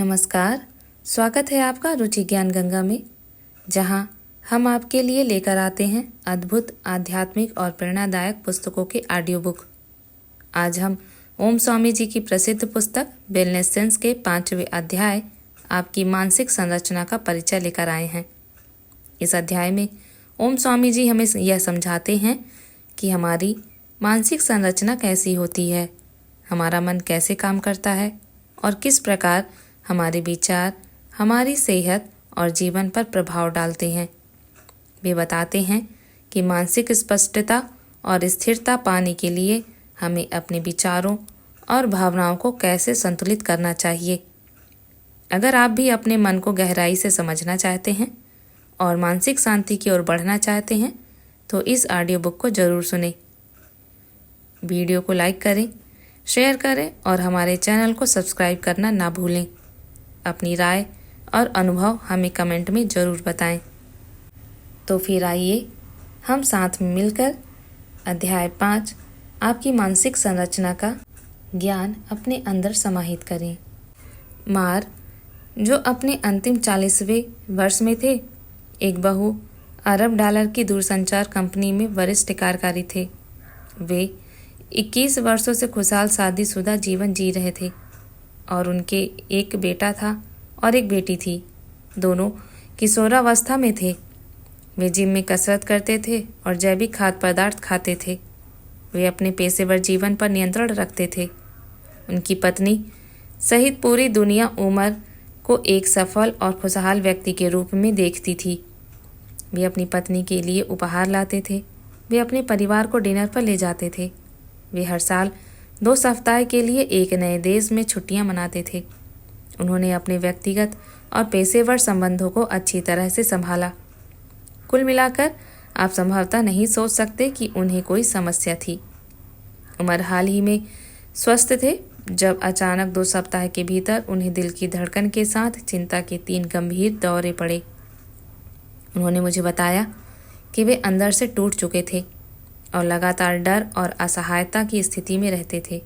नमस्कार, स्वागत है आपका रुचि ज्ञान गंगा में, जहां हम आपके लिए लेकर आते हैं अद्भुत आध्यात्मिक और प्रेरणादायक पुस्तकों के ऑडियो बुक। आज हम ओम स्वामी जी की प्रसिद्ध पुस्तक वेलनेस सेंस के 5वें अध्याय आपकी मानसिक संरचना का परिचय लेकर आए हैं। इस अध्याय में ओम स्वामी जी हमें यह समझाते हैं कि हमारी मानसिक संरचना कैसी होती है, हमारा मन कैसे काम करता है और किस प्रकार हमारे विचार हमारी सेहत और जीवन पर प्रभाव डालते हैं। वे बताते हैं कि मानसिक स्पष्टता और स्थिरता पाने के लिए हमें अपने विचारों और भावनाओं को कैसे संतुलित करना चाहिए। अगर आप भी अपने मन को गहराई से समझना चाहते हैं और मानसिक शांति की ओर बढ़ना चाहते हैं तो इस ऑडियो बुक को जरूर सुनें। वीडियो को लाइक करें, शेयर करें और हमारे चैनल को सब्सक्राइब करना ना भूलें। अपनी राय और अनुभव हमें कमेंट में ज़रूर बताएं। तो फिर आइए हम साथ में मिलकर अध्याय 5 आपकी मानसिक संरचना का ज्ञान अपने अंदर समाहित करें। मार, जो अपने अंतिम 40वें वर्ष में थे, एक बहु अरब डॉलर की दूरसंचार कंपनी में वरिष्ठ कार्यकारी थे। वे 21 वर्षों से खुशहाल शादीशुदा जीवन जी रहे थे और उनके एक बेटा था और एक बेटी थी। दोनों किशोरावस्था में थे। वे जिम में कसरत करते थे और जैविक खाद्य पदार्थ खाते थे। वे अपने पेशेवर जीवन पर नियंत्रण रखते थे। उनकी पत्नी सहित पूरी दुनिया उमर को एक सफल और खुशहाल व्यक्ति के रूप में देखती थी। वे अपनी पत्नी के लिए उपहार लाते थे। वे अपने परिवार को डिनर पर ले जाते थे। वे हर साल 2 सप्ताह के लिए एक नए देश में छुट्टियां मनाते थे। उन्होंने अपने व्यक्तिगत और पेशेवर संबंधों को अच्छी तरह से संभाला। कुल मिलाकर आप संभवतः नहीं सोच सकते कि उन्हें कोई समस्या थी। उमर हाल ही में स्वस्थ थे जब अचानक 2 सप्ताह के भीतर उन्हें दिल की धड़कन के साथ चिंता के 3 गंभीर दौरे पड़े। उन्होंने मुझे बताया कि वे अंदर से टूट चुके थे और लगातार डर और असहायता की स्थिति में रहते थे।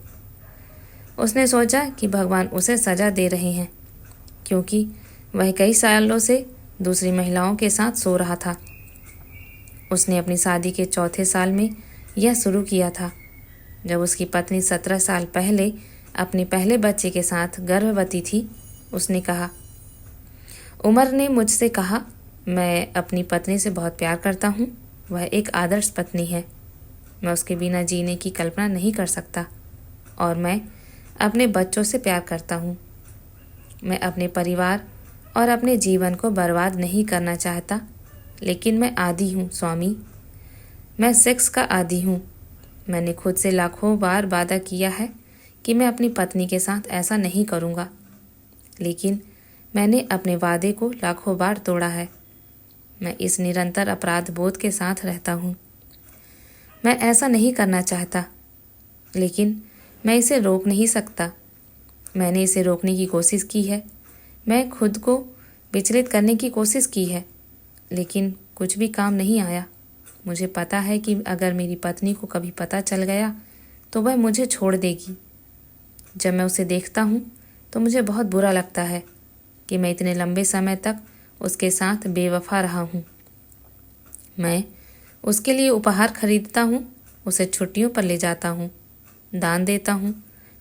उसने सोचा कि भगवान उसे सजा दे रहे हैं क्योंकि वह कई सालों से दूसरी महिलाओं के साथ सो रहा था। उसने अपनी शादी के 4थे साल में यह शुरू किया था, जब उसकी पत्नी 17 साल पहले अपने पहले बच्चे के साथ गर्भवती थी। उसने कहा, उमर ने मुझसे कहा, मैं अपनी पत्नी से बहुत प्यार करता हूँ। वह एक आदर्श पत्नी है। मैं उसके बिना जीने की कल्पना नहीं कर सकता और मैं अपने बच्चों से प्यार करता हूँ। मैं अपने परिवार और अपने जीवन को बर्बाद नहीं करना चाहता, लेकिन मैं आदी हूँ स्वामी। मैं सेक्स का आदी हूँ। मैंने खुद से लाखों बार वादा किया है कि मैं अपनी पत्नी के साथ ऐसा नहीं करूँगा, लेकिन मैंने अपने वादे को लाखों बार तोड़ा है। मैं इस निरंतर अपराध बोध के साथ रहता हूँ। मैं ऐसा नहीं करना चाहता, लेकिन मैं इसे रोक नहीं सकता। मैंने इसे रोकने की कोशिश की है। मैं खुद को विचलित करने की कोशिश की है, लेकिन कुछ भी काम नहीं आया। मुझे पता है कि अगर मेरी पत्नी को कभी पता चल गया तो वह मुझे छोड़ देगी। जब मैं उसे देखता हूँ तो मुझे बहुत बुरा लगता है कि मैं इतने लंबे समय तक उसके साथ बेवफा रहा हूँ। मैं उसके लिए उपहार खरीदता हूँ, उसे छुट्टियों पर ले जाता हूँ, दान देता हूँ,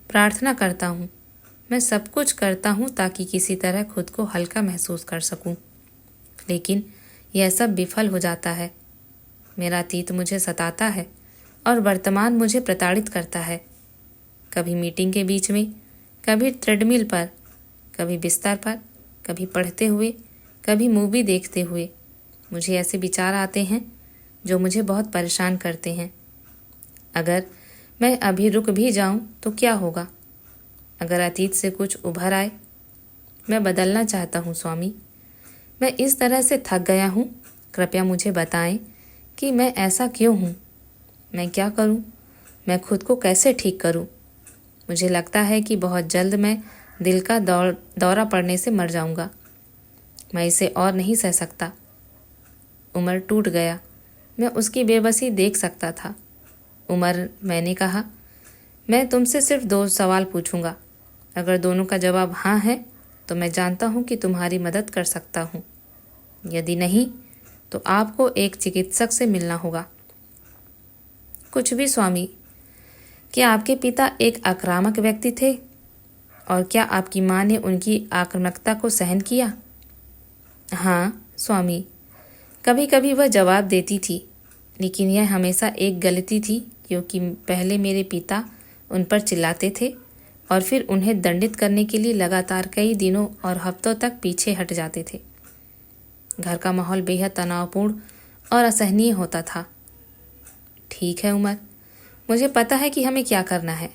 प्रार्थना करता हूँ। मैं सब कुछ करता हूँ ताकि किसी तरह खुद को हल्का महसूस कर सकूँ, लेकिन यह सब विफल हो जाता है। मेरा अतीत मुझे सताता है और वर्तमान मुझे प्रताड़ित करता है। कभी मीटिंग के बीच में, कभी ट्रेडमिल पर, कभी बिस्तर पर, कभी पढ़ते हुए, कभी मूवी देखते हुए मुझे ऐसे विचार आते हैं जो मुझे बहुत परेशान करते हैं। अगर मैं अभी रुक भी जाऊं तो क्या होगा? अगर अतीत से कुछ उभर आए? मैं बदलना चाहता हूं स्वामी। मैं इस तरह से थक गया हूं। कृपया मुझे बताएं कि मैं ऐसा क्यों हूं? मैं क्या करूं? मैं खुद को कैसे ठीक करूं? मुझे लगता है कि बहुत जल्द मैं दिल का दौरा पड़ने से मर जाऊंगा। मैं इसे और नहीं सह सकता। उमर टूट गया। मैं उसकी बेबसी देख सकता था। उमर, मैंने कहा, मैं तुमसे सिर्फ 2 सवाल पूछूंगा। अगर दोनों का जवाब हाँ है तो मैं जानता हूँ कि तुम्हारी मदद कर सकता हूँ। यदि नहीं तो आपको एक चिकित्सक से मिलना होगा। कुछ भी स्वामी। क्या आपके पिता एक आक्रामक व्यक्ति थे? और क्या आपकी माँ ने उनकी आक्रामकता को सहन किया? हाँ स्वामी, कभी कभी वह जवाब देती थी, लेकिन यह हमेशा एक गलती थी, क्योंकि पहले मेरे पिता उन पर चिल्लाते थे और फिर उन्हें दंडित करने के लिए लगातार कई दिनों और हफ्तों तक पीछे हट जाते थे। घर का माहौल बेहद तनावपूर्ण और असहनीय होता था। ठीक है उमर, मुझे पता है कि हमें क्या करना है।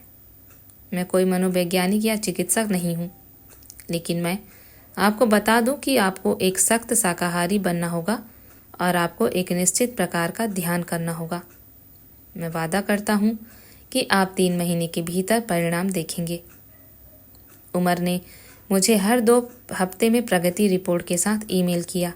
मैं कोई मनोवैज्ञानिक या चिकित्सक नहीं हूँ, लेकिन मैं आपको बता दूं कि आपको एक सख्त शाकाहारी बनना होगा और आपको एक निश्चित प्रकार का ध्यान करना होगा। मैं वादा करता हूँ कि आप 3 महीने के भीतर परिणाम देखेंगे। उमर ने मुझे हर 2 हफ्ते में प्रगति रिपोर्ट के साथ ईमेल किया।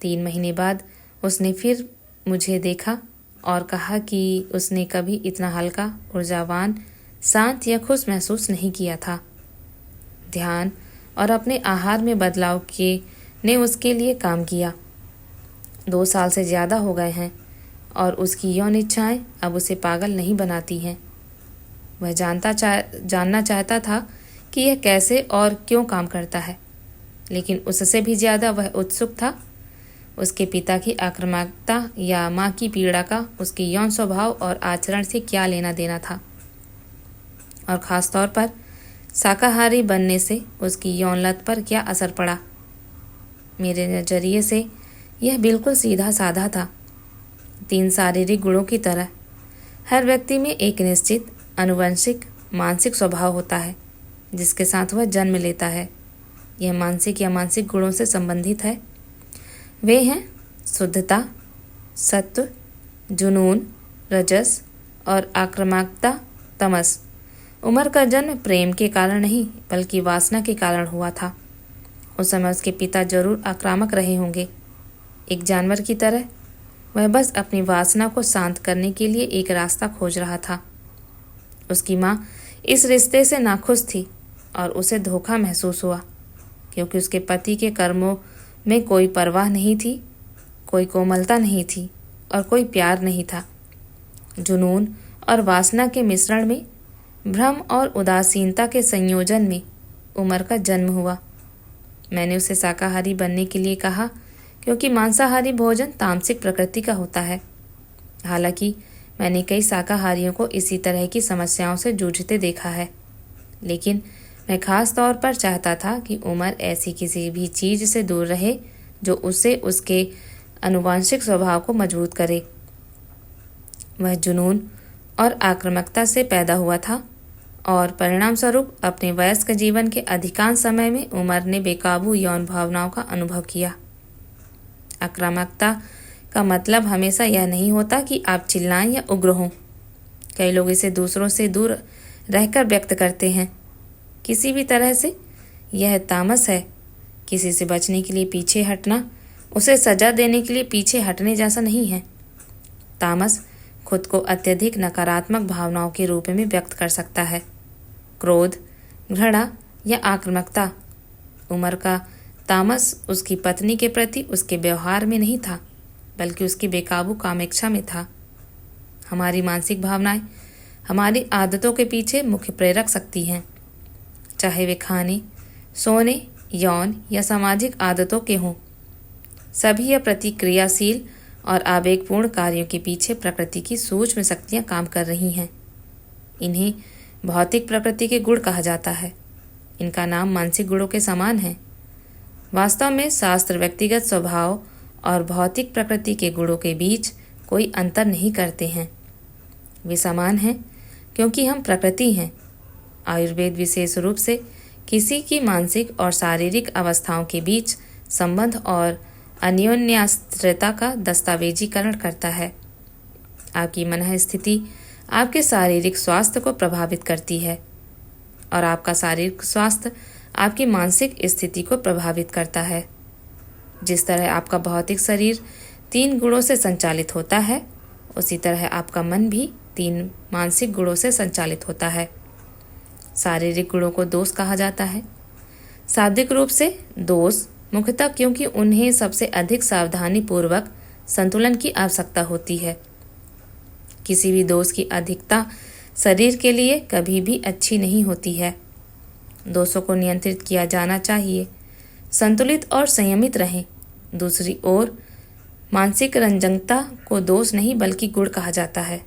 3 महीने बाद उसने फिर मुझे देखा और कहा कि उसने कभी इतना हल्का, ऊर्जावान, शांत या खुश महसूस नहीं किया था। ध्यान और अपने आहार में बदलाव ने उसके लिए काम किया। 2 साल से ज़्यादा हो गए हैं और उसकी यौन इच्छाएं अब उसे पागल नहीं बनाती हैं। वह जानना चाहता था कि यह कैसे और क्यों काम करता है, लेकिन उससे भी ज़्यादा वह उत्सुक था उसके पिता की आक्रामकता या माँ की पीड़ा का उसके यौन स्वभाव और आचरण से क्या लेना देना था, और ख़ास तौर पर शाकाहारी बनने से उसकी यौन लत पर क्या असर पड़ा। मेरे नज़रिए से यह बिल्कुल सीधा साधा था। 3 शारीरिक गुणों की तरह हर व्यक्ति में एक निश्चित आनुवंशिक मानसिक स्वभाव होता है जिसके साथ वह जन्म लेता है। यह मानसिक या मानसिक गुणों से संबंधित है। वे हैं शुद्धता, सत्व, जुनून, रजस और आक्रामकता, तमस। उमर का जन्म प्रेम के कारण नहीं बल्कि वासना के कारण हुआ था। उस समय उसके पिता जरूर आक्रामक रहे होंगे, एक जानवर की तरह। वह बस अपनी वासना को शांत करने के लिए एक रास्ता खोज रहा था। उसकी माँ इस रिश्ते से नाखुश थी और उसे धोखा महसूस हुआ, क्योंकि उसके पति के कर्मों में कोई परवाह नहीं थी, कोई कोमलता नहीं थी और कोई प्यार नहीं था। जुनून और वासना के मिश्रण में, भ्रम और उदासीनता के संयोजन में उमर का जन्म हुआ। मैंने उसे शाकाहारी बनने के लिए कहा, क्योंकि मांसाहारी भोजन तामसिक प्रकृति का होता है। हालांकि मैंने कई शाकाहारियों को इसी तरह की समस्याओं से जूझते देखा है, लेकिन मैं खास तौर पर चाहता था कि उमर ऐसी किसी भी चीज़ से दूर रहे जो उसे उसके आनुवांशिक स्वभाव को मजबूत करे। वह जुनून और आक्रामकता से पैदा हुआ था और परिणाम स्वरूप अपने वयस्क जीवन के अधिकांश समय में उमर ने बेकाबू यौन भावनाओं का अनुभव किया। आक्रामकता का मतलब हमेशा यह नहीं होता कि आप चिल्लाएं या उग्र हों। कई लोग इसे दूसरों से दूर रहकर व्यक्त करते हैं। किसी भी तरह से यह तामस है। किसी से बचने के लिए पीछे हटना उसे सजा देने के लिए पीछे हटने जैसा नहीं है। तामस खुद को अत्यधिक नकारात्मक भावनाओं के रूप में व्यक्त कर सकता है। क्रोध, घृणा या आक्रामकता। उमर का तामस उसकी पत्नी के प्रति उसके व्यवहार में नहीं था, बल्कि उसकी बेकाबू कामेच्छा में था। हमारी मानसिक भावनाएं हमारी आदतों के पीछे मुख्य प्रेरक शक्ति हैं, चाहे वे खाने, सोने, यौन या सामाजिक आदतों के हों। सभी यह प्रतिक्रियाशील और आवेगपूर्ण कार्यों के पीछे प्रकृति की सूक्ष्म शक्तियाँ काम कर रही हैं। इन्हें भौतिक प्रकृति के गुण कहा जाता है। इनका नाम मानसिक गुणों के समान है। वास्तव में शास्त्र व्यक्तिगत स्वभाव और भौतिक प्रकृति के गुणों के बीच कोई अंतर नहीं करते हैं। वे समान हैं क्योंकि हम प्रकृति हैं। आयुर्वेद विशेष रूप से किसी की मानसिक और शारीरिक अवस्थाओं के बीच संबंध और अन्योन्याश्रयता का दस्तावेजीकरण करता है। आपकी मन स्थिति आपके शारीरिक स्वास्थ्य को प्रभावित करती है और आपका शारीरिक स्वास्थ्य आपकी मानसिक स्थिति को प्रभावित करता है। जिस तरह आपका भौतिक शरीर 3 गुणों से संचालित होता है, उसी तरह आपका मन भी 3 मानसिक गुणों से संचालित होता है। शारीरिक गुणों को दोष कहा जाता है। शाब्दिक रूप से दोष मुख्यतः क्योंकि उन्हें सबसे अधिक सावधानी पूर्वक संतुलन की आवश्यकता होती है। किसी भी दोष की अधिकता शरीर के लिए कभी भी अच्छी नहीं होती है। दोषों को नियंत्रित किया जाना चाहिए, संतुलित और संयमित रहें। दूसरी ओर मानसिक रंजकता को दोष नहीं बल्कि गुण कहा जाता है।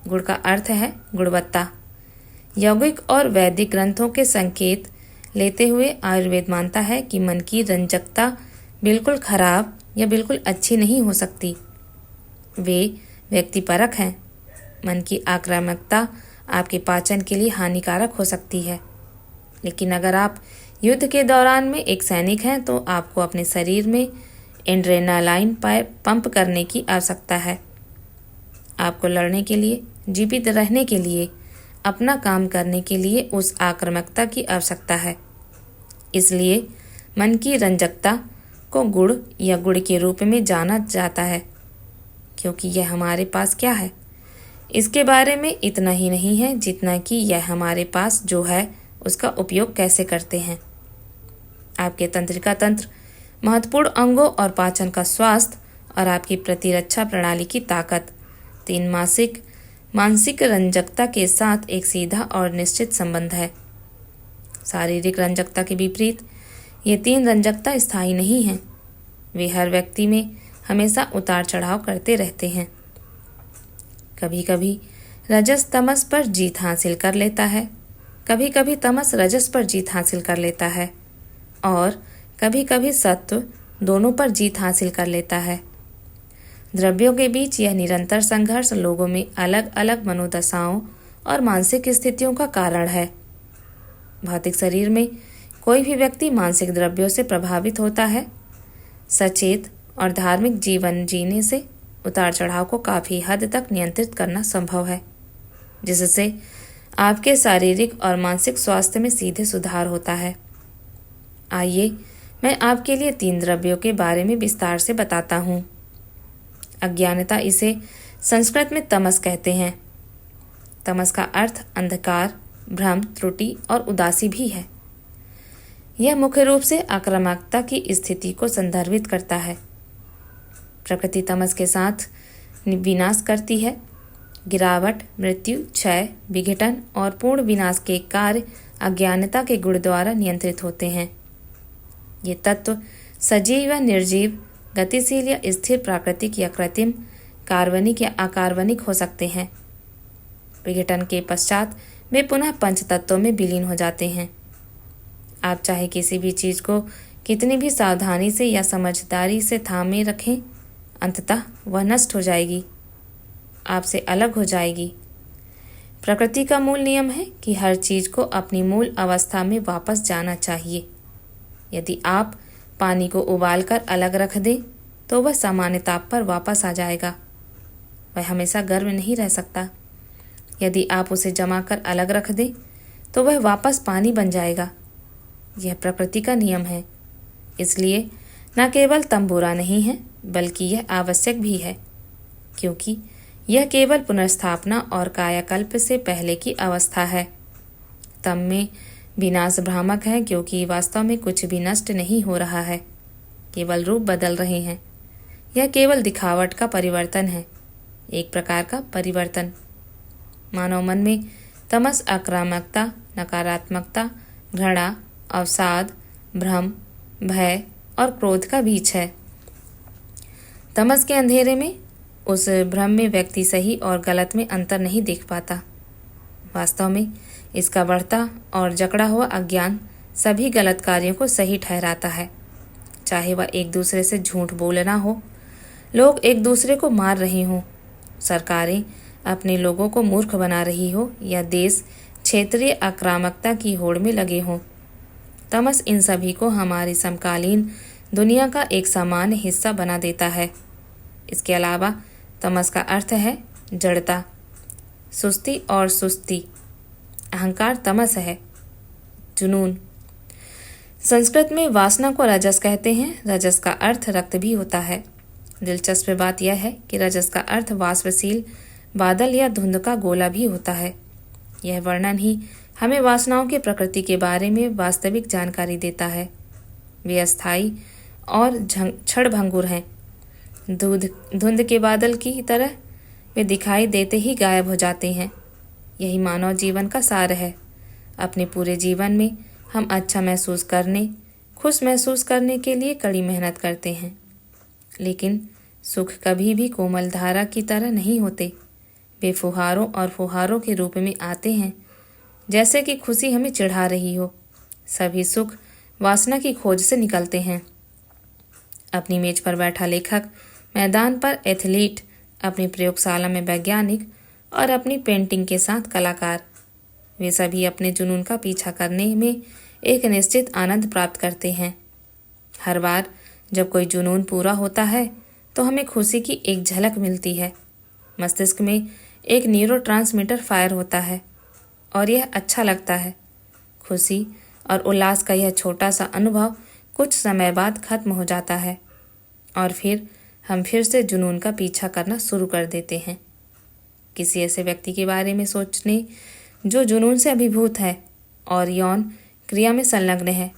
गुण का अर्थ है गुणवत्ता। यौगिक और वैदिक ग्रंथों के संकेत लेते हुए आयुर्वेद मानता है कि मन की रंजकता बिल्कुल खराब या बिल्कुल अच्छी नहीं हो सकती। वे व्यक्तिपरक हैं। मन की आक्रामकता आपके पाचन के लिए हानिकारक हो सकती है, लेकिन अगर आप युद्ध के दौरान में एक सैनिक हैं तो आपको अपने शरीर में एड्रेनालाइन पंप करने की आवश्यकता है। आपको लड़ने के लिए, जीवित रहने के लिए, अपना काम करने के लिए उस आक्रामकता की आवश्यकता है। इसलिए मन की रंजकता को गुण या गुण के रूप में जाना जाता है, क्योंकि यह हमारे पास क्या है इसके बारे में इतना ही नहीं है जितना कि यह हमारे पास जो है उसका उपयोग कैसे करते हैं। आपके तंत्रिका तंत्र, महत्वपूर्ण अंगों और पाचन का स्वास्थ्य और आपकी प्रतिरक्षा प्रणाली की ताकत, तीन मानसिक रंजकता के साथ एक सीधा और निश्चित संबंध है। शारीरिक रंजकता के विपरीत ये तीन रंजकता स्थायी नहीं हैं। वे हर व्यक्ति में हमेशा उतार चढ़ाव करते रहते हैं। कभी कभी रजस तमस पर जीत हासिल कर लेता है, कभी कभी तमस रजस पर जीत हासिल कर लेता है और कभी कभी सत्व दोनों पर जीत हासिल कर लेता है। द्रव्यों के बीच यह निरंतर संघर्ष लोगों में अलग अलग मनोदशाओं और मानसिक स्थितियों का कारण है। भौतिक शरीर में कोई भी व्यक्ति मानसिक द्रव्यों से प्रभावित होता है। सचेत और धार्मिक जीवन जीने से उतार चढ़ाव को काफ़ी हद तक नियंत्रित करना संभव है, जिससे आपके शारीरिक और मानसिक स्वास्थ्य में सीधे सुधार होता है। आइए मैं आपके लिए तीन द्रव्यों के बारे में विस्तार से बताता हूँ। अज्ञानता, इसे संस्कृत में तमस कहते हैं। तमस का अर्थ अंधकार, भ्रम, त्रुटि और उदासी भी है। यह मुख्य रूप से आक्रामकता की स्थिति को संदर्भित करता है। प्रकृति तमस के साथ विनाश करती है। गिरावट, मृत्यु, क्षय, विघटन और पूर्ण विनाश के कार्य अज्ञानता के गुण द्वारा नियंत्रित होते हैं। ये तत्व सजीव या निर्जीव, गतिशील या स्थिर, प्राकृतिक या कृत्रिम, कार्बनिक या अकार्बनिक हो सकते हैं। विघटन के पश्चात वे पुनः पंच तत्वों में विलीन हो जाते हैं। आप चाहे किसी भी चीज को कितनी भी सावधानी से या समझदारी से थामे रखें, अंततः वह नष्ट हो जाएगी, आपसे अलग हो जाएगी। प्रकृति का मूल नियम है कि हर चीज को अपनी मूल अवस्था में वापस जाना चाहिए। यदि आप पानी को उबालकर अलग रख दें तो वह सामान्य ताप पर वापस आ जाएगा। वह हमेशा गर्म नहीं रह सकता। यदि आप उसे जमाकर अलग रख दें तो वह वापस पानी बन जाएगा। यह प्रकृति का नियम है। इसलिए न केवल तम बुरा नहीं है बल्कि यह आवश्यक भी है, क्योंकि यह केवल पुनर्स्थापना और कायाकल्प से पहले की अवस्था है। तम में विनाश भ्रामक है क्योंकि वास्तव में कुछ भी नष्ट नहीं हो रहा है, केवल रूप बदल रहे हैं। यह केवल दिखावट का परिवर्तन है, एक प्रकार का परिवर्तन। मानव मन में तमस आक्रामकता, नकारात्मकता, घृणा, अवसाद, भ्रम, भय और क्रोध का बीज है। तमस के अंधेरे में, उस भ्रम में व्यक्ति सही और गलत में अंतर नहीं देख पाता। वास्तव में इसका बढ़ता और जकड़ा हुआ अज्ञान सभी गलत कार्यों को सही ठहराता है, चाहे वह एक दूसरे से झूठ बोलना हो, लोग एक दूसरे को मार रहे हों, सरकारें अपने लोगों को मूर्ख बना रही हो या देश क्षेत्रीय आक्रामकता की होड़ में लगे हों। तमस इन सभी को हमारी समकालीन दुनिया का एक सामान्य हिस्सा बना देता है। इसके अलावा तमस का अर्थ है जड़ता, सुस्ती और सुस्ती। अहंकार तमस है। जुनून, संस्कृत में वासना को रजस कहते हैं। रजस का अर्थ रक्त भी होता है। दिलचस्प बात यह है कि रजस का अर्थ वाष्पशील बादल या धुंध का गोला भी होता है। यह वर्णन ही हमें वासनाओं की प्रकृति के बारे में वास्तविक जानकारी देता है। वे अस्थायी और क्षणभंगुर हैं। धुंध के बादल की तरह वे दिखाई देते ही गायब हो जाते हैं। यही मानव जीवन का सार है। अपने पूरे जीवन में हम अच्छा महसूस करने, खुश महसूस करने के लिए कड़ी मेहनत करते हैं, लेकिन सुख कभी भी कोमल धारा की तरह नहीं होते। वे फुहारों और फुहारों के रूप में आते हैं, जैसे कि खुशी हमें चिढ़ा रही हो। सभी सुख वासना की खोज से निकलते हैं। अपनी मेज पर बैठा लेखक, मैदान पर एथलीट, अपनी प्रयोगशाला में वैज्ञानिक और अपनी पेंटिंग के साथ कलाकार, वे सभी अपने जुनून का पीछा करने में एक निश्चित आनंद प्राप्त करते हैं। हर बार जब कोई जुनून पूरा होता है तो हमें खुशी की एक झलक मिलती है। मस्तिष्क में एक न्यूरोट्रांसमीटर फायर होता है और यह अच्छा लगता है। खुशी और उल्लास का यह छोटा सा अनुभव कुछ समय बाद खत्म हो जाता है और फिर हम फिर से जुनून का पीछा करना शुरू कर देते हैं। किसी ऐसे व्यक्ति के बारे में सोचने जो जुनून से अभिभूत है और यौन क्रिया में संलग्न है।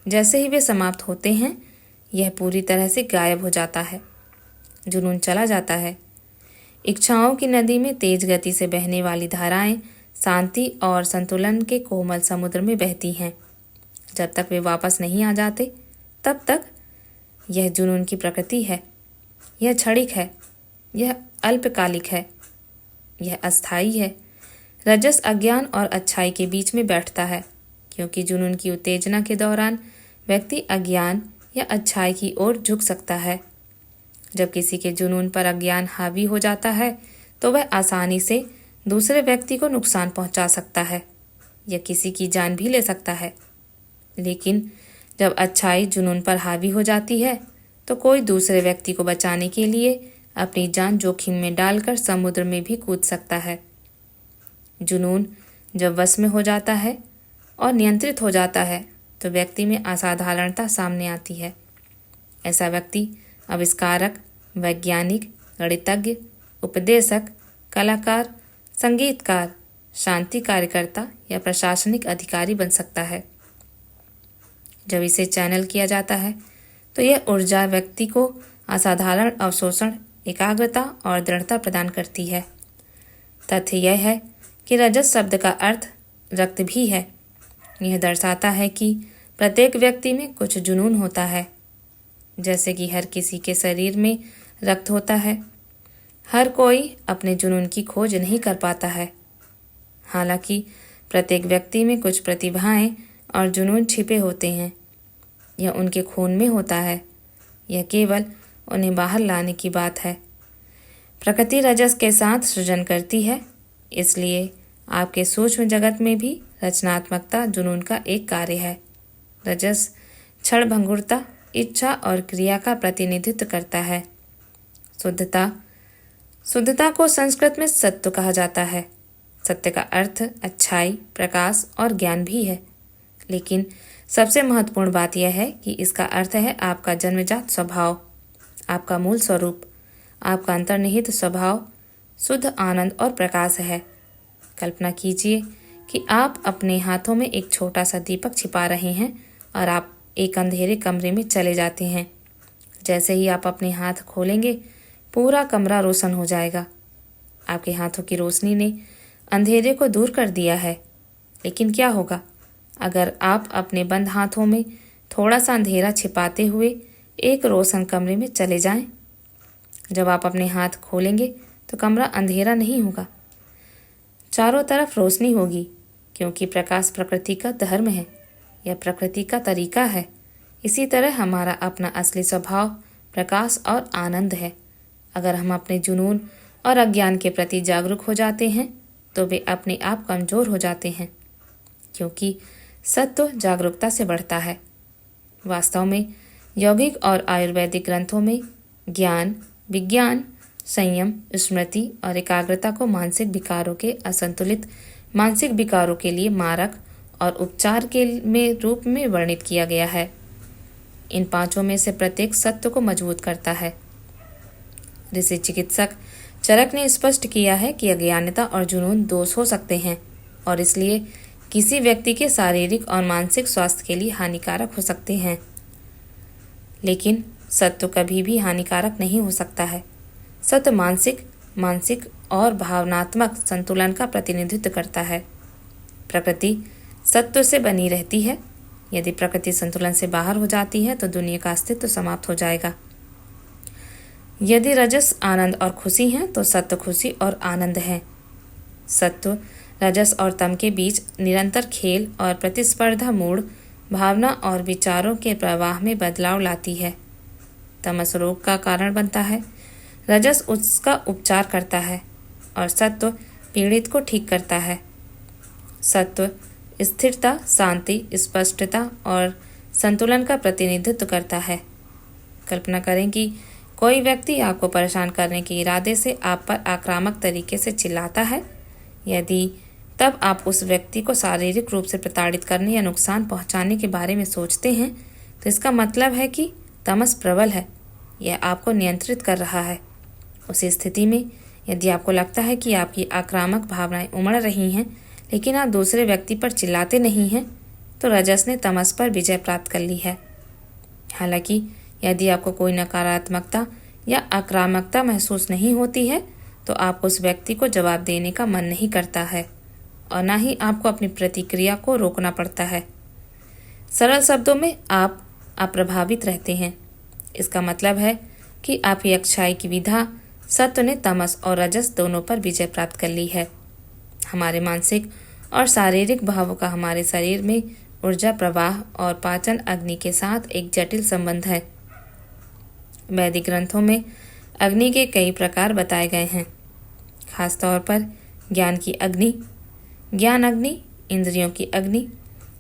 जैसे ही वे समाप्त होते हैं, यह पूरी तरह से गायब हो जाता है। जुनून चला जाता है। इच्छाओं की नदी में तेज गति से बहने वाली धाराएं शांति और संतुलन के कोमल समुद्र में बहती हैं। जब तक वे वापस नहीं आ जाते, तब तक यह जुनून की प्रकृति है। यह क्षणिक है, यह अल्पकालिक है, यह अस्थायी है। रजस अज्ञान और अच्छाई के बीच में बैठता है, क्योंकि जुनून की उत्तेजना के दौरान व्यक्ति अज्ञान या अच्छाई की ओर झुक सकता है। जब किसी के जुनून पर अज्ञान हावी हो जाता है तो वह आसानी से दूसरे व्यक्ति को नुकसान पहुंचा सकता है या किसी की जान भी ले सकता है। लेकिन जब अच्छाई जुनून पर हावी हो जाती है तो कोई दूसरे व्यक्ति को बचाने के लिए अपनी जान जोखिम में डालकर समुद्र में भी कूद सकता है। जुनून जब वश में हो जाता है और नियंत्रित हो जाता है तो व्यक्ति में असाधारणता सामने आती है। ऐसा व्यक्ति आविष्कारक, वैज्ञानिक, गणितज्ञ, उपदेशक, कलाकार, संगीतकार, शांति कार्यकर्ता या प्रशासनिक अधिकारी बन सकता है। जब इसे चैनल किया जाता है तो यह ऊर्जा व्यक्ति को असाधारण अवशोषण, एकाग्रता और दृढ़ता प्रदान करती है। तथ्य यह है कि रजस शब्द का अर्थ रक्त भी है। यह दर्शाता है कि प्रत्येक व्यक्ति में कुछ जुनून होता है। जैसे कि हर किसी के शरीर में रक्त होता है, हर कोई अपने जुनून की खोज नहीं कर पाता है। हालांकि प्रत्येक व्यक्ति में कुछ प्रतिभाएं और जुनून छिपे होते हैं। यह उनके खून में होता है। यह केवल उन्हें बाहर लाने की बात है। प्रकृति रजस के साथ सृजन करती है, इसलिए आपके सूक्ष्म जगत में भी रचनात्मकता जुनून का एक कार्य है। रजस क्षणभंगुरता, इच्छा और क्रिया का प्रतिनिधित्व करता है। शुद्धता को संस्कृत में सत्व कहा जाता है। सत्य का अर्थ अच्छाई, प्रकाश और ज्ञान भी है, लेकिन सबसे महत्वपूर्ण बात यह है कि इसका अर्थ है आपका जन्मजात स्वभाव, आपका मूल स्वरूप, आपका अंतर्निहित स्वभाव शुद्ध आनंद और प्रकाश है। कल्पना कीजिए कि आप अपने हाथों में एक छोटा सा दीपक छिपा रहे हैं और आप एक अंधेरे कमरे में चले जाते हैं। जैसे ही आप अपने हाथ खोलेंगे, पूरा कमरा रोशन हो जाएगा। आपके हाथों की रोशनी ने अंधेरे को दूर कर दिया है। लेकिन क्या होगा अगर आप अपने बंद हाथों में थोड़ा सा अंधेरा छिपाते हुए एक रोशन कमरे में चले जाएं? जब आप अपने हाथ खोलेंगे तो कमरा अंधेरा नहीं होगा, चारों तरफ रोशनी होगी, क्योंकि प्रकाश प्रकृति का धर्म है, यह प्रकृति का तरीका है। इसी तरह हमारा अपना असली स्वभाव प्रकाश और आनंद है। अगर हम अपने जुनून और अज्ञान के प्रति जागरूक हो जाते हैं तो वे अपने आप कमजोर हो जाते हैं, क्योंकि सत्व जागरूकता से बढ़ता है। वास्तव में यौगिक और आयुर्वेदिक ग्रंथों में ज्ञान, विज्ञान, संयम, स्मृति और एकाग्रता को मानसिक विकारों के असंतुलित मानसिक विकारों के लिए मारक और उपचार के रूप में वर्णित किया गया है। इन पांचों में से प्रत्येक सत्य को मजबूत करता है। ऋषि चिकित्सक चरक ने स्पष्ट किया है कि अज्ञानता और जुनून दोष हो सकते हैं और इसलिए किसी व्यक्ति के शारीरिक और मानसिक स्वास्थ्य के लिए हानिकारक हो सकते हैं, लेकिन सत्व कभी भी हानिकारक नहीं हो सकता है। सत्व मानसिक और भावनात्मक संतुलन का प्रतिनिधित्व करता है। प्रकृति सत्व से बनी रहती है। यदि प्रकृति संतुलन से बाहर हो जाती है तो दुनिया का अस्तित्व समाप्त हो जाएगा। यदि रजस आनंद और खुशी है तो सत्व खुशी और आनंद है। सत्व रजस और तम के बीच निरंतर खेल और प्रतिस्पर्धा मूड भावना और विचारों के प्रवाह में बदलाव लाती है। तमस रोग का कारण बनता है, रजस उसका उपचार करता है और सत्व पीड़ित को ठीक करता है। सत्व स्थिरता, शांति, स्पष्टता और संतुलन का प्रतिनिधित्व करता है। कल्पना करें कि कोई व्यक्ति आपको परेशान करने के इरादे से आप पर आक्रामक तरीके से चिल्लाता है। यदि तब आप उस व्यक्ति को शारीरिक रूप से प्रताड़ित करने या नुकसान पहुंचाने के बारे में सोचते हैं तो इसका मतलब है कि तमस प्रबल है, यह आपको नियंत्रित कर रहा है। उसी स्थिति में यदि आपको लगता है कि आपकी आक्रामक भावनाएं उमड़ रही हैं लेकिन आप दूसरे व्यक्ति पर चिल्लाते नहीं हैं तो रजस ने तमस पर विजय प्राप्त कर ली है। हालांकि यदि आपको कोई नकारात्मकता या आक्रामकता महसूस नहीं होती है तो आपको उस व्यक्ति को जवाब देने का मन नहीं करता है और न ही आपको अपनी प्रतिक्रिया को रोकना पड़ता है। सरल शब्दों में आप अप्रभावित रहते हैं। इसका मतलब है कि आपकी अच्छाई की विधा सत्व ने तमस और रजस दोनों पर विजय प्राप्त कर ली है। हमारे मानसिक और शारीरिक भावों का हमारे शरीर में ऊर्जा प्रवाह और पाचन अग्नि के साथ एक जटिल संबंध है। वैदिक ग्रंथों में अग्नि के कई प्रकार बताए गए हैं, खासतौर पर ज्ञान की अग्नि, ज्ञान अग्नि, इंद्रियों की अग्नि,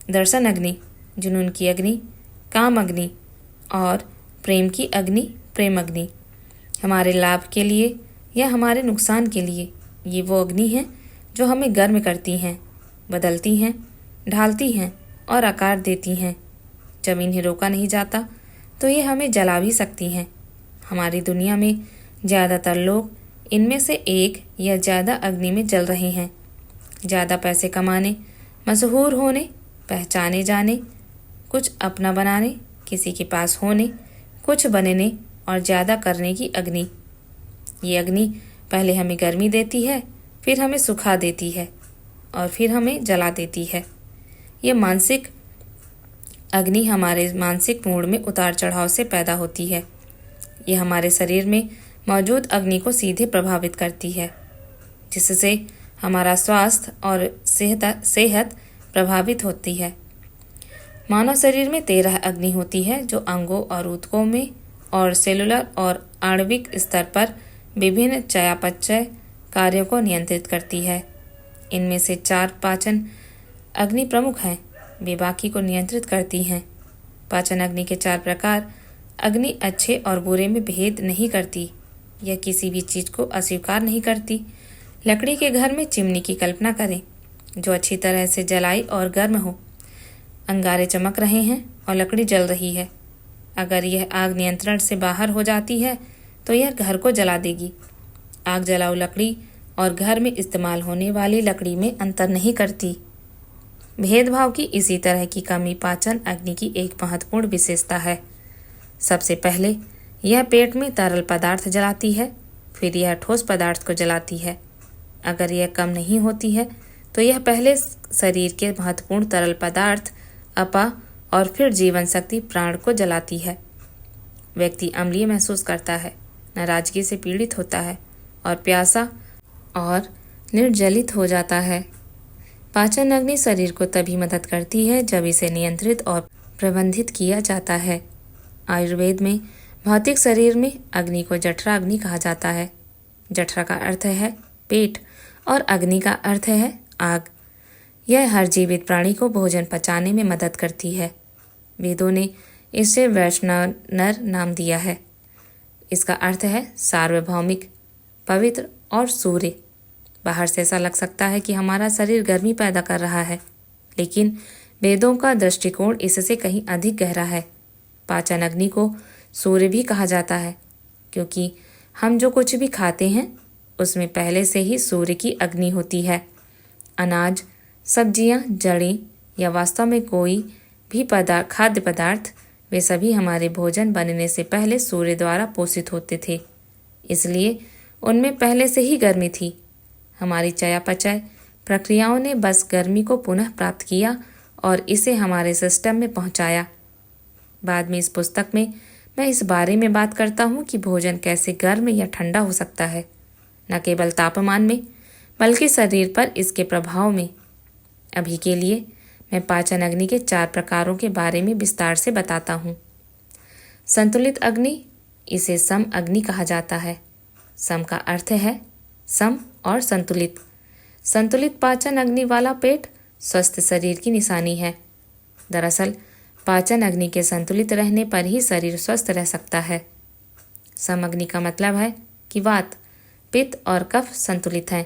दर्शन अग्नि, जुनून की अग्नि, काम अग्नि और प्रेम की अग्नि, प्रेम अग्नि। हमारे लाभ के लिए या हमारे नुकसान के लिए ये वो अग्नि हैं जो हमें गर्म करती हैं, बदलती हैं, ढालती हैं और आकार देती हैं। जब इन्हें रोका नहीं जाता तो ये हमें जला भी सकती हैं। हमारी दुनिया में ज़्यादातर लोग इनमें से एक या ज़्यादा अग्नि में जल रहे हैं। ज़्यादा पैसे कमाने, मशहूर होने, पहचाने जाने, कुछ अपना बनाने, किसी के पास होने, कुछ बनने और ज़्यादा करने की अग्नि। ये अग्नि पहले हमें गर्मी देती है, फिर हमें सुखा देती है और फिर हमें जला देती है। ये मानसिक अग्नि हमारे मानसिक मूड में उतार चढ़ाव से पैदा होती है। ये हमारे शरीर में मौजूद अग्नि को सीधे प्रभावित करती है, जिससे हमारा स्वास्थ्य और सेहत प्रभावित होती है। मानव शरीर में 13 अग्नि होती है जो अंगों और ऊतकों में और सेलुलर और आणविक स्तर पर विभिन्न चयापचय कार्यों को नियंत्रित करती है। इनमें से 4 पाचन अग्नि प्रमुख हैं, वे बाकी को नियंत्रित करती हैं। पाचन अग्नि के 4 प्रकार। अग्नि अच्छे और बुरे में भेद नहीं करती, यह किसी भी चीज को अस्वीकार नहीं करती। लकड़ी के घर में चिमनी की कल्पना करें जो अच्छी तरह से जलाई और गर्म हो। अंगारे चमक रहे हैं और लकड़ी जल रही है। अगर यह आग नियंत्रण से बाहर हो जाती है तो यह घर को जला देगी। आग जलाऊ लकड़ी और घर में इस्तेमाल होने वाली लकड़ी में अंतर नहीं करती। भेदभाव की इसी तरह की कमी पाचन अग्नि की एक महत्वपूर्ण विशेषता है। सबसे पहले यह पेट में तरल पदार्थ जलाती है, फिर यह ठोस पदार्थ को जलाती है। अगर यह कम नहीं होती है तो यह पहले शरीर के महत्वपूर्ण तरल पदार्थ अपा और फिर जीवन शक्ति प्राण को जलाती है। व्यक्ति अम्लीय महसूस करता है, नाराजगी से पीड़ित होता है और प्यासा और निर्जलित हो जाता है। पाचन अग्नि शरीर को तभी मदद करती है जब इसे नियंत्रित और प्रबंधित किया जाता है। आयुर्वेद में भौतिक शरीर में अग्नि को जठरा अग्नि कहा जाता है। जठरा का अर्थ है पेट और अग्नि का अर्थ है आग। यह हर जीवित प्राणी को भोजन पचाने में मदद करती है। वेदों ने इसे वैश्वानर नाम दिया है। इसका अर्थ है सार्वभौमिक, पवित्र और सूर्य। बाहर से ऐसा लग सकता है कि हमारा शरीर गर्मी पैदा कर रहा है, लेकिन वेदों का दृष्टिकोण इससे कहीं अधिक गहरा है। पाचन अग्नि को सूर्य भी कहा जाता है क्योंकि हम जो कुछ भी खाते हैं उसमें पहले से ही सूर्य की अग्नि होती है। अनाज, सब्जियां, जड़ें या वास्तव में कोई भी खाद्य पदार्थ, वे सभी हमारे भोजन बनने से पहले सूर्य द्वारा पोषित होते थे। इसलिए उनमें पहले से ही गर्मी थी। हमारी चयापचय प्रक्रियाओं ने बस गर्मी को पुनः प्राप्त किया और इसे हमारे सिस्टम में पहुंचाया। बाद में इस पुस्तक में मैं इस बारे में बात करता हूँ कि भोजन कैसे गर्म या ठंडा हो सकता है, न केवल तापमान में बल्कि शरीर पर इसके प्रभाव में। अभी के लिए मैं पाचन अग्नि के 4 प्रकारों के बारे में विस्तार से बताता हूँ। संतुलित अग्नि, इसे सम अग्नि कहा जाता है। सम का अर्थ है सम और संतुलित। संतुलित पाचन अग्नि वाला पेट स्वस्थ शरीर की निशानी है। दरअसल पाचन अग्नि के संतुलित रहने पर ही शरीर स्वस्थ रह सकता है। सम अग्नि का मतलब है कि वात, पित्त और कफ संतुलित हैं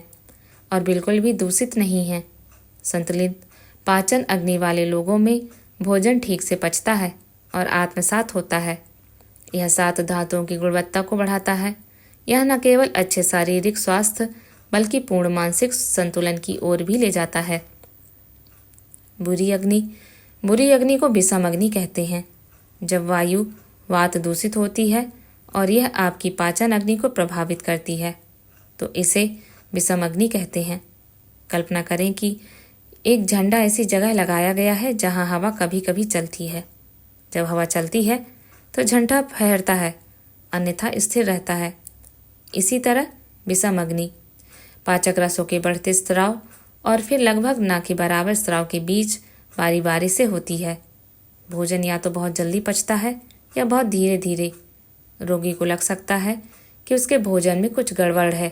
और बिल्कुल भी दूषित नहीं हैं। संतुलित पाचन अग्नि वाले लोगों में भोजन ठीक से पचता है और आत्मसात होता है। यह 7 धातुओं की गुणवत्ता को बढ़ाता है। यह न केवल अच्छे शारीरिक स्वास्थ्य बल्कि पूर्ण मानसिक संतुलन की ओर भी ले जाता है। बुरी अग्नि को विषम अग्नि कहते हैं। जब वायु वात दूषित होती है और यह आपकी पाचन अग्नि को प्रभावित करती है तो इसे विषम अग्नि कहते हैं। कल्पना करें कि एक झंडा ऐसी जगह लगाया गया है जहां हवा कभी कभी चलती है। जब हवा चलती है तो झंडा फहरता है, अन्यथा स्थिर रहता है। इसी तरह विषम अग्नि पाचक रसों के बढ़ते स्राव और फिर लगभग ना के बराबर स्राव के बीच बारी बारी से होती है। भोजन या तो बहुत जल्दी पचता है या बहुत धीरे धीरे। रोगी को लग सकता है कि उसके भोजन में कुछ गड़बड़ है,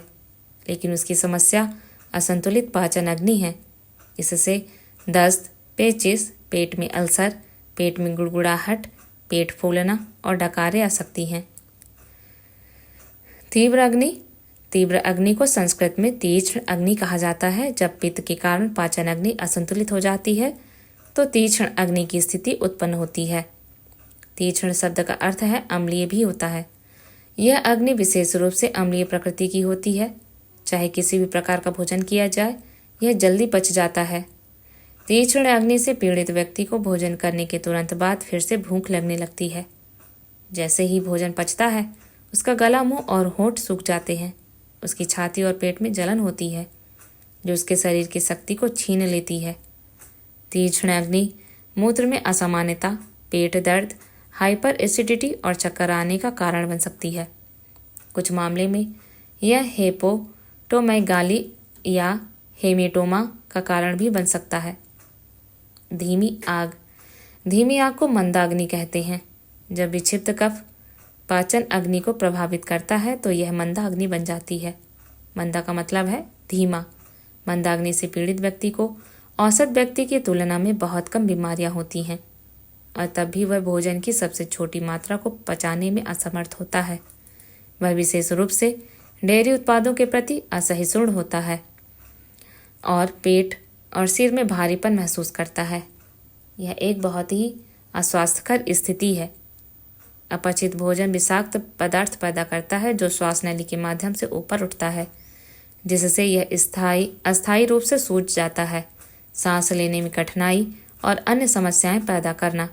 लेकिन उसकी समस्या असंतुलित पाचन अग्नि है। इससे दस्त, पेचिश, पेट में अल्सर, पेट में गुड़गुड़ाहट, पेट फूलना और डकारें आ सकती हैं। तीव्र अग्नि को संस्कृत में तीक्ष्ण अग्नि कहा जाता है। जब पित्त के कारण पाचन अग्नि असंतुलित हो जाती है तो तीक्ष्ण अग्नि की स्थिति उत्पन्न होती है। तीक्ष्ण शब्द का अर्थ है अम्लीय भी होता है। यह अग्नि विशेष रूप से अम्लीय प्रकृति की होती है। चाहे किसी भी प्रकार का भोजन किया जाए, यह जल्दी पच जाता है। तीक्ष्ण अग्नि से पीड़ित व्यक्ति को भोजन करने के तुरंत बाद फिर से भूख लगने लगती है। जैसे ही भोजन पचता है, उसका गला, मुंह और होंठ सूख जाते हैं। उसकी छाती और पेट में जलन होती है जो उसके शरीर की शक्ति को छीन लेती है। तीक्ष्ण अग्नि मूत्र में असामान्यता, पेट दर्द, हाइपर एसिडिटी और चक्कर आने का कारण बन सकती है। कुछ मामले में यह हेपेटोमेगाली या हेमेटोमा का कारण भी बन सकता है। धीमी आग को मंदाग्नि कहते हैं। जब विक्षिप्त कफ पाचन अग्नि को प्रभावित करता है तो यह मंदा अग्नि बन जाती है। मंदा का मतलब है धीमा। मंदाग्नि से पीड़ित व्यक्ति को औसत व्यक्ति की तुलना में बहुत कम बीमारियां होती हैं और तब भी वह भोजन की सबसे छोटी मात्रा को पचाने में असमर्थ होता है। वह विशेष रूप से डेयरी उत्पादों के प्रति असहिष्णु होता है और पेट और सिर में भारीपन महसूस करता है। यह एक बहुत ही अस्वास्थ्यकर स्थिति है। अपचित भोजन विषाक्त पदार्थ पैदा करता है जो श्वास नली के माध्यम से ऊपर उठता है, जिससे यह अस्थायी रूप से सूज जाता है, सांस लेने में कठिनाई और अन्य समस्याएं पैदा करना।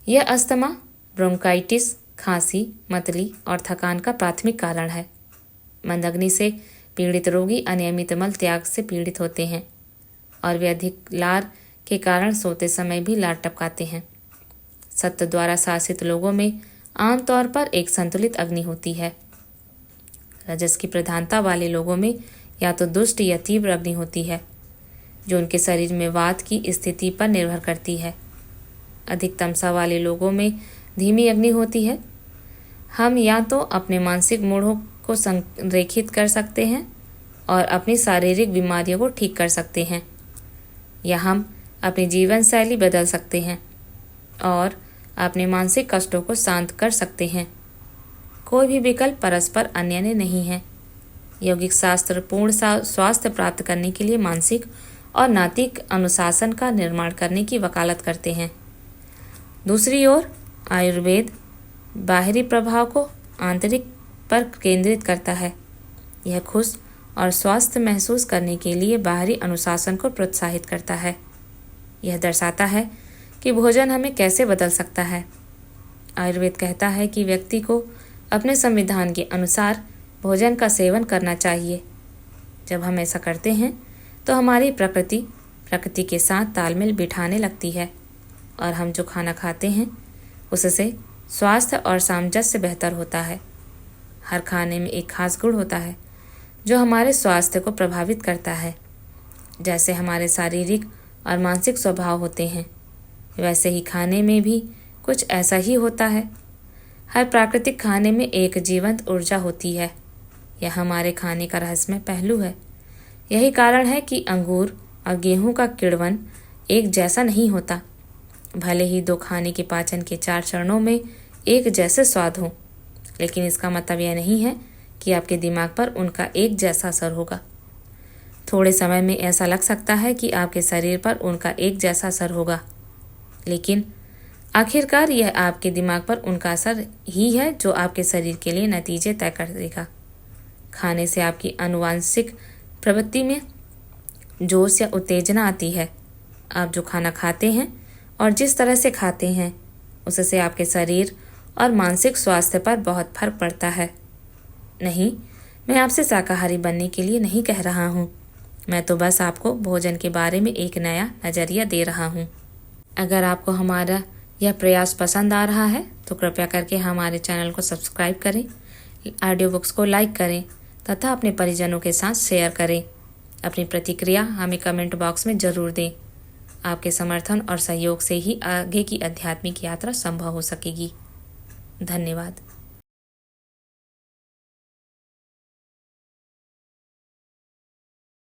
यह अस्थमा, ब्रोंकाइटिस, खांसी, मतली और थकान का प्राथमिक कारण है। मंदाग्नि से पीड़ित रोगी अनियमित मल त्याग से पीड़ित होते हैं और वे अधिक लार के कारण सोते समय भी लार टपकाते हैं। सत्य द्वारा शासित लोगों में आमतौर पर एक संतुलित अग्नि होती है। रजस की प्रधानता वाले लोगों में या तो दुष्ट या तीव्र अग्नि होती है, जो उनके शरीर में वात की स्थिति पर निर्भर करती है। अधिक तमसा वाले लोगों में धीमी अग्नि होती है। हम या तो अपने मानसिक मूढ़ों को संरेखित कर सकते हैं और अपनी शारीरिक बीमारियों को ठीक कर सकते हैं, या हम अपनी जीवन शैली बदल सकते हैं और अपने मानसिक कष्टों को शांत कर सकते हैं। कोई भी विकल्प परस्पर अन्य नहीं है। यौगिक शास्त्र पूर्ण स्वास्थ्य प्राप्त करने के लिए मानसिक और नैतिक अनुशासन का निर्माण करने की वकालत करते हैं। दूसरी ओर आयुर्वेद बाहरी प्रभाव को आंतरिक पर केंद्रित करता है। यह खुश और स्वस्थ महसूस करने के लिए बाहरी अनुशासन को प्रोत्साहित करता है। यह दर्शाता है कि भोजन हमें कैसे बदल सकता है। आयुर्वेद कहता है कि व्यक्ति को अपने संविधान के अनुसार भोजन का सेवन करना चाहिए। जब हम ऐसा करते हैं तो हमारी प्रकृति के साथ तालमेल बिठाने लगती है और हम जो खाना खाते हैं उससे स्वास्थ्य और सामंजस्य बेहतर होता है। हर खाने में एक खास गुण होता है जो हमारे स्वास्थ्य को प्रभावित करता है। जैसे हमारे शारीरिक और मानसिक स्वभाव होते हैं, वैसे ही खाने में भी कुछ ऐसा ही होता है। हर प्राकृतिक खाने में एक जीवंत ऊर्जा होती है। यह हमारे खाने का रहस्यमय पहलू है। यही कारण है कि अंगूर और गेहूं का किण्वन एक जैसा नहीं होता। भले ही दो खाने के पाचन के 4 चरणों में एक जैसे स्वाद हो, लेकिन इसका मतलब यह नहीं है कि आपके दिमाग पर उनका एक जैसा असर होगा। थोड़े समय में ऐसा लग सकता है कि आपके शरीर पर उनका एक जैसा असर होगा, लेकिन आखिरकार यह आपके दिमाग पर उनका असर ही है जो आपके शरीर के लिए नतीजे तय कर देगा। खाने से आपकी आनुवांशिक प्रवृत्ति में जोश या उत्तेजना आती है। आप जो खाना खाते हैं और जिस तरह से खाते हैं उससे आपके शरीर और मानसिक स्वास्थ्य पर बहुत फर्क पड़ता है। नहीं, मैं आपसे शाकाहारी बनने के लिए नहीं कह रहा हूँ। मैं तो बस आपको भोजन के बारे में एक नया नज़रिया दे रहा हूँ। अगर आपको हमारा यह प्रयास पसंद आ रहा है तो कृपया करके हमारे चैनल को सब्सक्राइब करें, ऑडियो बुक्स को लाइक करें तथा अपने परिजनों के साथ शेयर करें। अपनी प्रतिक्रिया हमें कमेंट बॉक्स में ज़रूर दें। आपके समर्थन और सहयोग से ही आगे की आध्यात्मिक यात्रा संभव हो सकेगी। धन्यवाद।